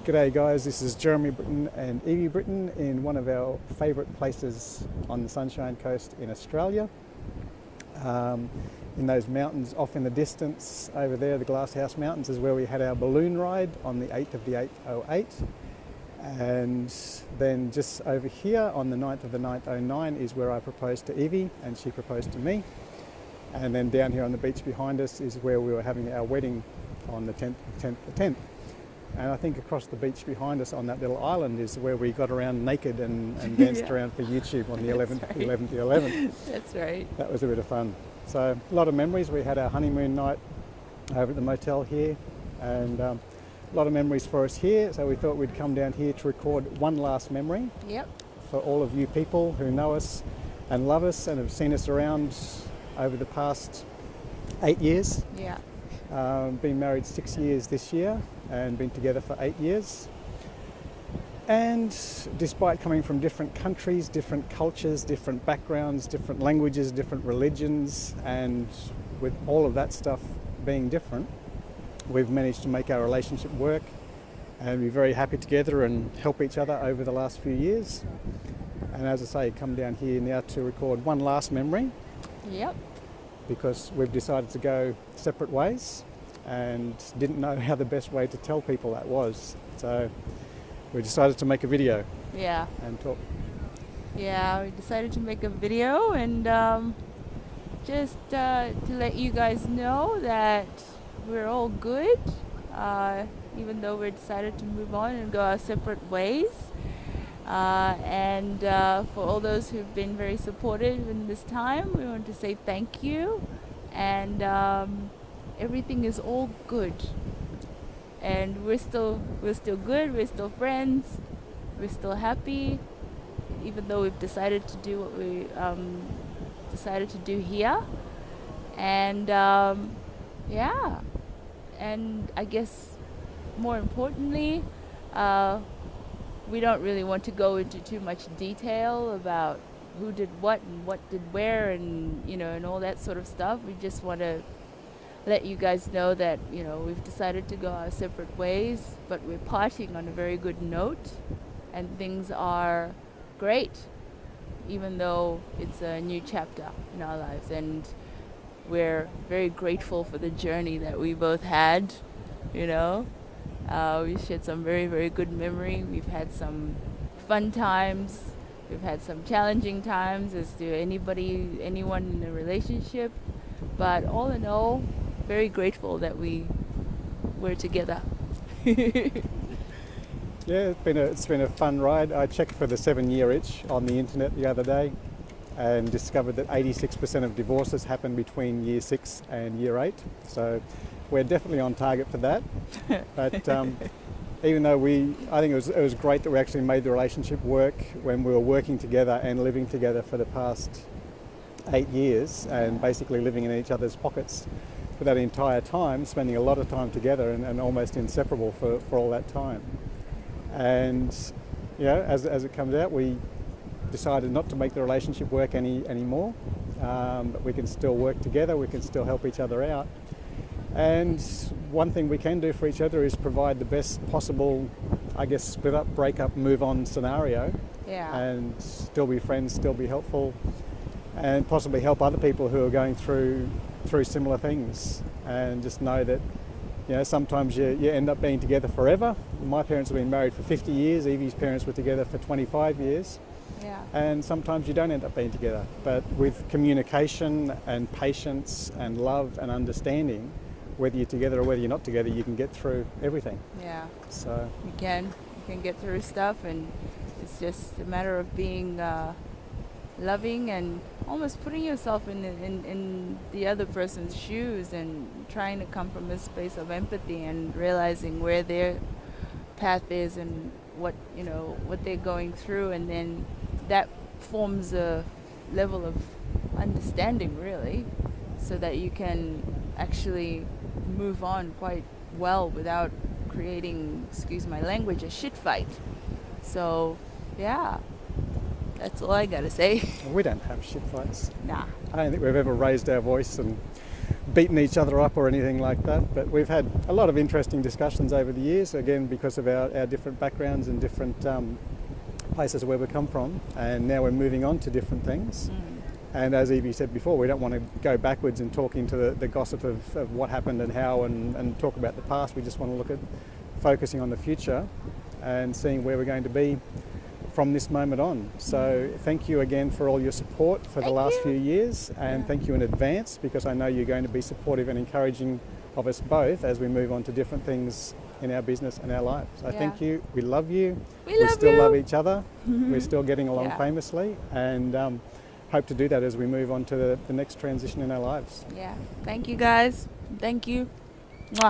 G'day guys, this is Jeremy Britton and Yvie Britton in one of our favourite places on the Sunshine Coast in Australia. In those mountains off in the distance over there, the Glasshouse Mountains, is where we had our balloon ride on the 8th of the 8th, 08. And then just over here on the 9th of the 9th, 09 is where I proposed to Yvie and she proposed to me. And then down here on the beach behind us is where we were having our wedding on the 10th of the 10th. And I think across the beach behind us on that little island is where we got around naked and danced around for YouTube on the 11th, right. 11th, the 11th. That's right. That was a bit of fun. So a lot of memories. We had our honeymoon night over at the motel here, and a lot of memories for us here. So we thought we'd come down here to record one last memory. Yep. For all of you people who know us and love us and have seen us around over the past 8 years. Yeah. Been married 6 years this year and been together for 8 years. And despite coming from different countries, different cultures, different backgrounds, different languages, different religions, and with all of that stuff being different, we've managed to make our relationship work and be very happy together and help each other over the last few years. And as I say, come down here now to record one last memory. Yep. Because we've decided to go separate ways and didn't know how the best way to tell people that was. So we decided to make a video. Yeah. And talk. Yeah, we decided to make a video and just to let you guys know that we're all good, even though we decided to move on and go our separate ways. And for all those who've been very supportive in this time, we want to say thank you. And everything is all good. And we're still good. We're still friends. We're still happy, even though we've decided to do what we decided to do here. And yeah. And I guess more importantly, we don't really want to go into too much detail about who did what and what did where and, and all that sort of stuff. We just want to let you guys know that, we've decided to go our separate ways, but we're parting on a very good note and things are great, even though it's a new chapter in our lives. And we're very grateful for the journey that we both had, We've shared some very, very good memory. We've had some fun times. We've had some challenging times, as do anyone in a relationship. But all in all, very grateful that we were together. Yeah, it's been a fun ride. I checked for the 7-year itch on the internet the other day and discovered that 86% of divorces happen between year 6 and year 8. So we're definitely on target for that. But even though I think it was great that we actually made the relationship work when we were working together and living together for the past 8 years and basically living in each other's pockets for that entire time, spending a lot of time together and almost inseparable for all that time. And as it comes out, we decided not to make the relationship work anymore, but we can still work together, we can still help each other out. And one thing we can do for each other is provide the best possible, split up, break up, move on scenario. Yeah. And still be friends, still be helpful, and possibly help other people who are going through similar things. And just know that, sometimes you end up being together forever. My parents have been married for 50 years. Yvie's parents were together for 25 years. Yeah. And sometimes you don't end up being together. But with communication and patience and love and understanding, whether you're together or whether you're not together, you can get through everything. Yeah. So you can get through stuff, and it's just a matter of being loving and almost putting yourself in the other person's shoes and trying to come from a space of empathy and realizing where their path is and what they're going through, and then that forms a level of understanding, really, so that you can actually move on quite well without creating, excuse my language, a shit fight. So yeah, that's all I gotta say. We don't have shit fights. Nah. I don't think we've ever raised our voice and beaten each other up or anything like that, but we've had a lot of interesting discussions over the years, again because of our different backgrounds and different places where we come from, and now we're moving on to different things. And as Yvie said before, we don't want to go backwards and talk into the gossip of what happened and how and talk about the past. We just want to look at focusing on the future and seeing where we're going to be from this moment on. So thank you again for all your support for the last few years, and thank you in advance, because I know you're going to be supportive and encouraging of us both as we move on to different things in our business and our lives. So thank you. We love you. We still love each other. We're still getting along famously, and hope to do that as we move on to the next transition in our lives. Yeah. Thank you guys. Thank you. Mwah.